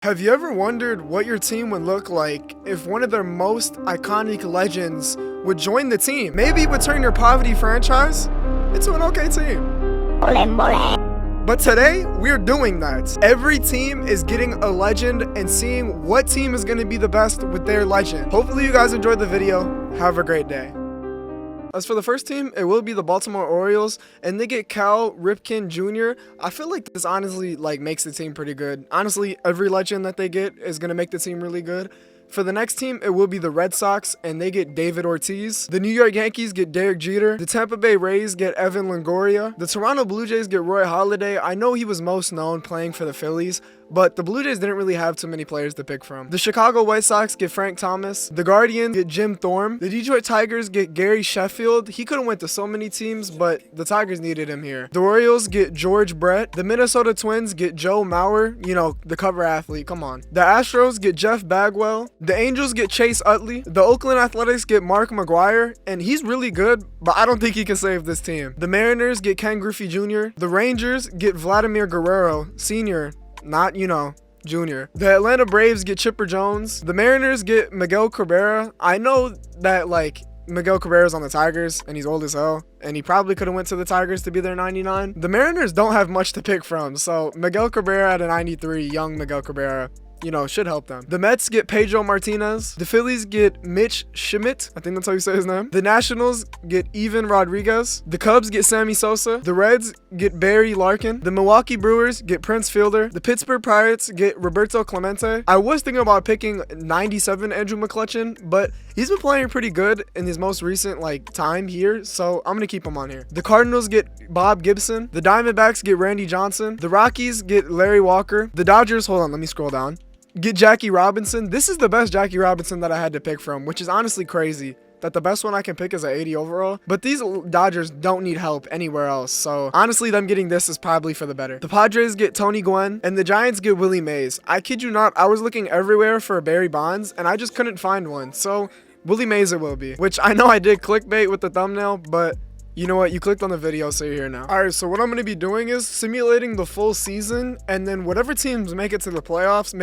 Have you ever wondered what your team would look like if one of their most iconic legends would join the team? Maybe it would turn your poverty franchise into an okay team. But today, we're doing that. Every team is getting a legend and seeing what team is going to be the best with their legend. Hopefully you guys enjoyed the video. Have a great day. As for the first team, it will be the Baltimore Orioles, and they get Cal Ripken Jr. I feel like this honestly makes the team pretty good. Honestly, every legend that they get is going to make the team really good. For the next team, it will be the Red Sox, and they get David Ortiz. The New York Yankees get Derek Jeter. The Tampa Bay Rays get Evan Longoria. The Toronto Blue Jays get Roy Halladay. I know he was most known playing for the Phillies, but the Blue Jays didn't really have too many players to pick from. The Chicago White Sox get Frank Thomas. The Guardians get Jim Thorne. The Detroit Tigers get Gary Sheffield. He could have went to so many teams, but the Tigers needed him here. The Orioles get George Brett. The Minnesota Twins get Joe Mauer, you know, the cover athlete, come on. The Astros get Jeff Bagwell. The Angels get Chase Utley. The Oakland Athletics get Mark McGwire, and he's really good, but I don't think he can save this team. The Mariners get Ken Griffey Jr. The Rangers get Vladimir Guerrero Sr., not, Jr. The Atlanta Braves get Chipper Jones. The Mariners get Miguel Cabrera. I know that, Miguel Cabrera's on the Tigers, and he's old as hell, and he probably could have went to the Tigers to be their 99. The Mariners don't have much to pick from, so Miguel Cabrera at a 93, young Miguel Cabrera, should help them. The Mets get Pedro Martinez. The Phillies get Mitch Schmidt. I think that's how you say his name. The Nationals get Evan Rodriguez. The Cubs get Sammy Sosa. The Reds get Barry Larkin. The Milwaukee Brewers get Prince Fielder. The Pittsburgh Pirates get Roberto Clemente. I was thinking about picking 97 Andrew McCutchen, but he's been playing pretty good in his most recent time here, so I'm gonna keep him on here. The Cardinals get Bob Gibson. The Diamondbacks get Randy Johnson. The Rockies get Larry Walker. The Dodgers, hold on, let me scroll down, get Jackie Robinson. This is the best Jackie Robinson that I had to pick from, which is honestly crazy that the best one I can pick is an 80 overall. But these Dodgers don't need help anywhere else, so honestly, them getting this is probably for the better. The Padres get Tony Gwynn, and the Giants get Willie Mays. I kid you not, I was looking everywhere for Barry Bonds, and I just couldn't find one, so Willie Mays it will be. Which I know I did clickbait with the thumbnail, but you know what? You clicked on the video, so you're here now. Alright, so what I'm going to be doing is simulating the full season, and then whatever teams make it to the playoffs,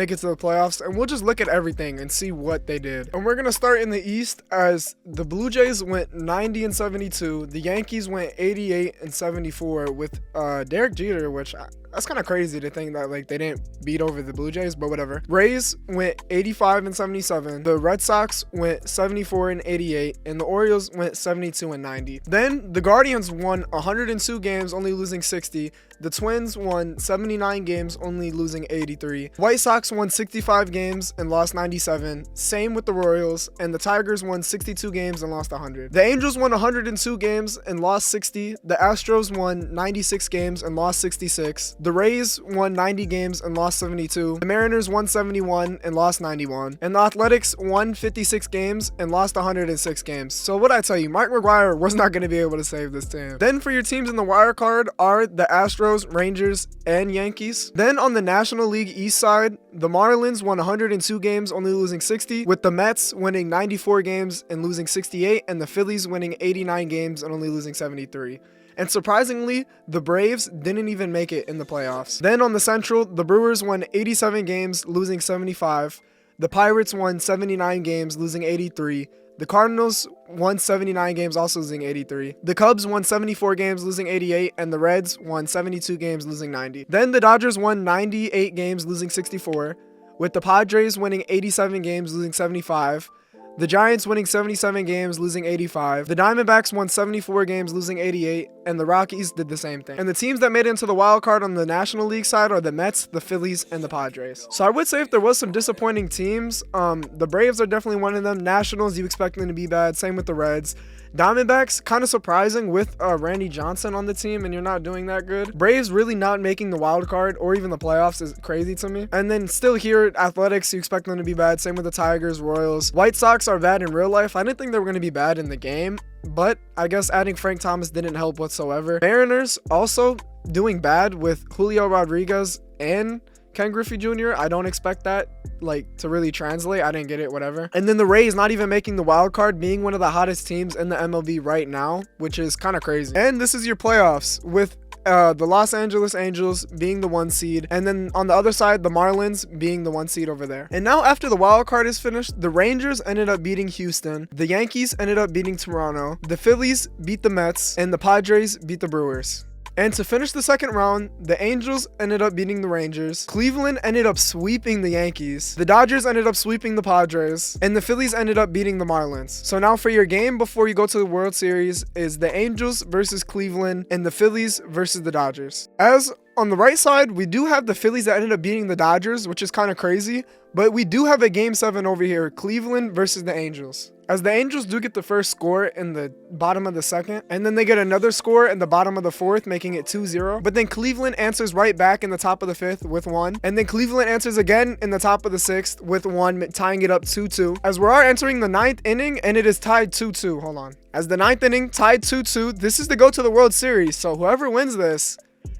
and we'll just look at everything and see what they did. And we're going to start in the East, as the Blue Jays went 90-72, the Yankees went 88-74 with Derek Jeter, which that's kind of crazy to think that they didn't beat over the Blue Jays, but whatever. Rays went 85-77. The Red Sox went 74-88, and the Orioles went 72-90. Then the Guardians won 102 games, only losing 60. The Twins won 79 games, only losing 83. White Sox won 65 games and lost 97. Same with the Royals, and the Tigers won 62 games and lost 100. The Angels won 102 games and lost 60. The Astros won 96 games and lost 66. The Rays won 90 games and lost 72. The Mariners won 71 and lost 91. And the Athletics won 56 games and lost 106 games. So what I tell you, Mark McGwire was not going to be able to save this team. Then for your teams in the wild card are the Astros, Rangers, and Yankees. Then on the National League East side, the Marlins won 102 games, only losing 60, with the Mets winning 94 games and losing 68, and the Phillies winning 89 games and only losing 73. And surprisingly, the Braves didn't even make it in the playoffs. Then on the Central, the Brewers won 87 games, losing 75. The Pirates won 79 games, losing 83. The Cardinals won 79 games, also losing 83. The Cubs won 74 games, losing 88, and the Reds won 72 games, losing 90. Then the Dodgers won 98 games, losing 64, with the Padres winning 87 games, losing 75. The Giants winning 77 games, losing 85. The Diamondbacks won 74 games, losing 88, and the Rockies did the same thing. And the teams that made it into the wild card on the National League side are the Mets, the Phillies, and the Padres. So I would say if there was some disappointing teams, the Braves are definitely one of them. Nationals, you expect them to be bad. Same with the Reds. Diamondbacks, kind of surprising with Randy Johnson on the team, and you're not doing that good. Braves really not making the wild card or even the playoffs is crazy to me. And then still here, Athletics, you expect them to be bad. Same with the Tigers, Royals. White Sox are bad in real life. I didn't think they were going to be bad in the game, but I guess adding Frank Thomas didn't help whatsoever. Mariners also doing bad with Julio Rodriguez and Ken Griffey Jr. I don't expect that to really translate. I didn't get it, whatever. And then the Rays not even making the wild card, being one of the hottest teams in the MLB right now, which is kind of crazy. And this is your playoffs with the Los Angeles Angels being the 1 seed, and then on the other side, the Marlins being the 1 seed over there. And now after the wild card is finished, the Rangers ended up beating Houston, the Yankees ended up beating Toronto, the Phillies beat the Mets, and the Padres beat the Brewers. And to finish the second round, the Angels ended up beating the Rangers, Cleveland ended up sweeping the Yankees, the Dodgers ended up sweeping the Padres, and the Phillies ended up beating the Marlins. So now for your game before you go to the World Series is the Angels versus Cleveland and the Phillies versus the Dodgers. As on the right side, we do have the Phillies that ended up beating the Dodgers, which is kind of crazy, but we do have a game 7 over here, Cleveland versus the Angels. As the Angels do get the first score in the bottom of the second, and then they get another score in the bottom of the fourth, making it 2-0. But then Cleveland answers right back in the top of the fifth with 1. And then Cleveland answers again in the top of the sixth with 1, tying it up 2-2. As we are entering the 9th inning, and it is tied 2-2. Hold on. As the 9th inning tied 2-2, this is to go to the World Series. So whoever wins this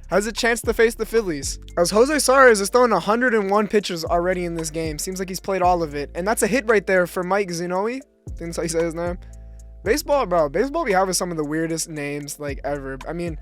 has a chance to face the Phillies. As Jose Suarez is throwing 101 pitches already in this game. Seems like he's played all of it. And that's a hit right there for Mike Zanoe. Didn't say his name. Baseball, bro. Baseball be having some of the weirdest names like ever. I mean,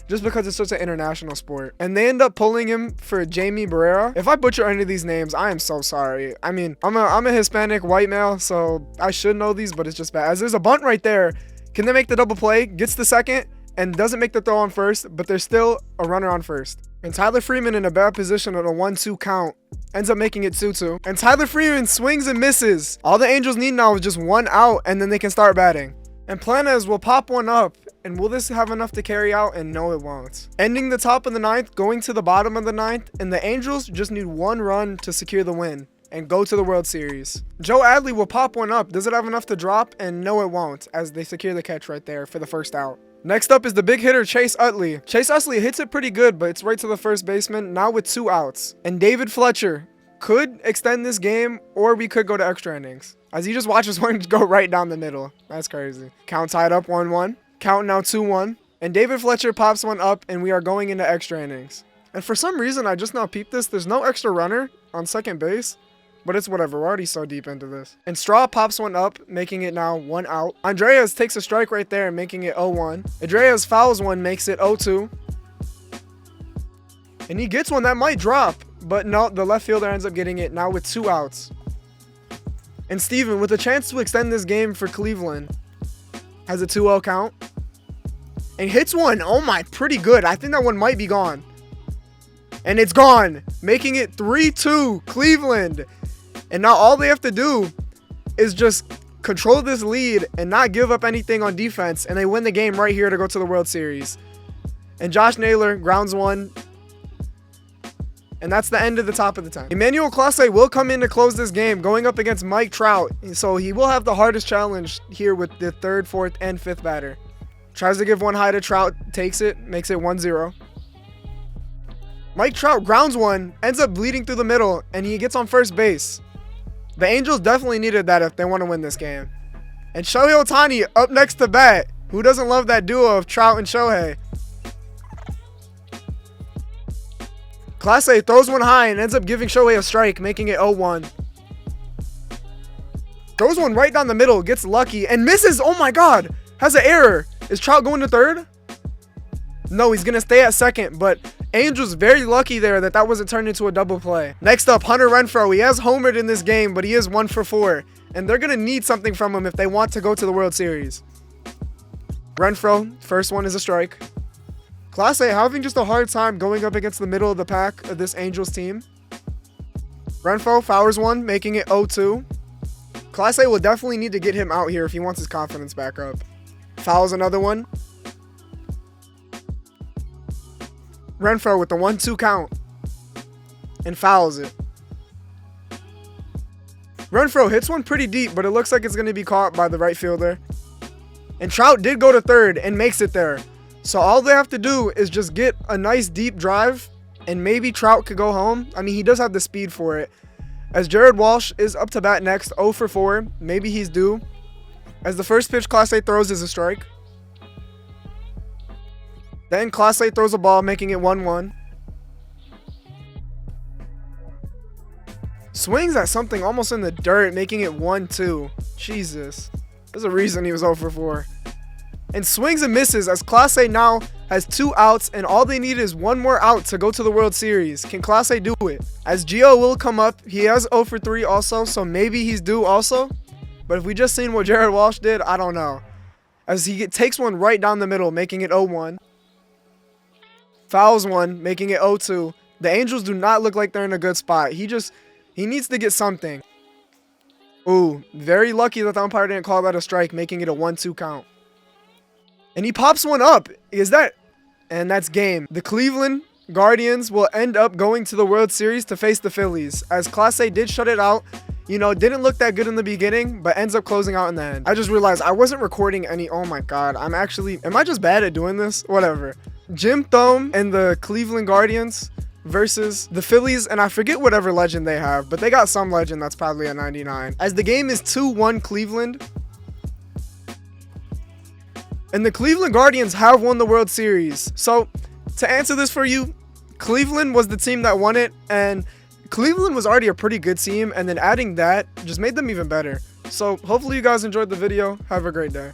just because it's such an international sport. And they end up pulling him for Jamie Barrera. If I butcher any of these names, I am so sorry. I mean, I'm a Hispanic white male, so I should know these, but it's just bad. As there's a bunt right there. Can they make the double play? Gets the second and doesn't make the throw on first, but there's still a runner on first. And Tyler Freeman in a bad position on a 1-2 count ends up making it 2-2. And Tyler Freeman swings and misses. All the Angels need now is just 1 out, and then they can start batting. And Planes will pop one up. And will this have enough to carry out? And no, it won't. Ending the top of the 9th, going to the bottom of the 9th, and the Angels just need 1 run to secure the win and go to the World Series. Joe Adley will pop one up. Does it have enough to drop? And no, it won't, as they secure the catch right there for the first out. Next up is the big hitter, Chase Utley. Chase Utley hits it pretty good, but it's right to the first baseman, now with 2 outs. And David Fletcher could extend this game, or we could go to extra innings. As you just watch this one go right down the middle. That's crazy. Count tied up 1-1. Count now 2-1. And David Fletcher pops one up, and we are going into extra innings. And for some reason, I just now peeped this. There's no extra runner on second base. But it's whatever, we're already so deep into this. And Straw pops one up, making it now 1 out. Andreas takes a strike right there, making it 0-1. Andreas fouls one, makes it 0-2. And he gets one that might drop. But no, the left fielder ends up getting it now with 2 outs. And Steven, with a chance to extend this game for Cleveland, has a 2-0 count. And hits one. Oh my, pretty good. I think that one might be gone. And it's gone, making it 3-2 Cleveland. And now all they have to do is just control this lead and not give up anything on defense. And they win the game right here to go to the World Series. And Josh Naylor grounds one. And that's the end of the top of the 10th. Emmanuel Clase will come in to close this game, going up against Mike Trout. So he will have the hardest challenge here with the 3rd, 4th, and 5th batter. Tries to give one high to Trout, takes it, makes it 1-0. Mike Trout grounds one, ends up bleeding through the middle, and he gets on first base. The Angels definitely needed that if they want to win this game. And Shohei Ohtani up next to bat. Who doesn't love that duo of Trout and Shohei? Clase throws one high and ends up giving Shohei a strike, making it 0-1. Throws one right down the middle, gets lucky, and misses. Oh my God, has an error. Is Trout going to 3rd? No, he's going to stay at 2nd, but Angels very lucky there that wasn't turned into a double play. Next up, Hunter Renfroe. He has homered in this game, but he is 1 for 4. And they're going to need something from him if they want to go to the World Series. Renfroe, first one is a strike. Clase having just a hard time going up against the middle of the pack of this Angels team. Renfroe fouls one, making it 0-2. Clase will definitely need to get him out here if he wants his confidence back up. Fouls another one. Renfroe with the 1-2 count and fouls it. Renfroe hits one pretty deep, but it looks like it's going to be caught by the right fielder. And Trout did go to 3rd and makes it there. So all they have to do is just get a nice deep drive and maybe Trout could go home. I mean, he does have the speed for it. As Jared Walsh is up to bat next, 0 for 4. Maybe he's due. As the first pitch Clase throws is a strike. Then Clase throws a ball, making it 1-1. Swings at something almost in the dirt, making it 1-2. Jesus. There's a reason he was 0 for 4. and swings and misses as Class A now has 2 outs and all they need is 1 more out to go to the World Series. Can Class A do it? As Gio will come up, he has 0 for 3 also, so maybe he's due also. But if we just seen what Jared Walsh did, I don't know. As he takes one right down the middle, making it 0-1. Fouls one, making it 0-2. The Angels do not look like they're in a good spot. He needs to get something. Ooh, very lucky that the umpire didn't call that a strike, making it a 1-2 count. And he pops one up. And that's game. The Cleveland Guardians will end up going to the World Series to face the Phillies, as Class A did shut it out. You know, didn't look that good in the beginning, but ends up closing out in the end. I just realized I wasn't recording any. Oh my god, am I just bad at doing this? Whatever. Jim Thome and the Cleveland Guardians versus the Phillies, and I forget whatever legend they have, but they got some legend that's probably a 99. As the game is 2-1 Cleveland. And the Cleveland Guardians have won the World Series. So, to answer this for you, Cleveland was the team that won it, and Cleveland was already a pretty good team, and then adding that just made them even better. So, hopefully you guys enjoyed the video. Have a great day.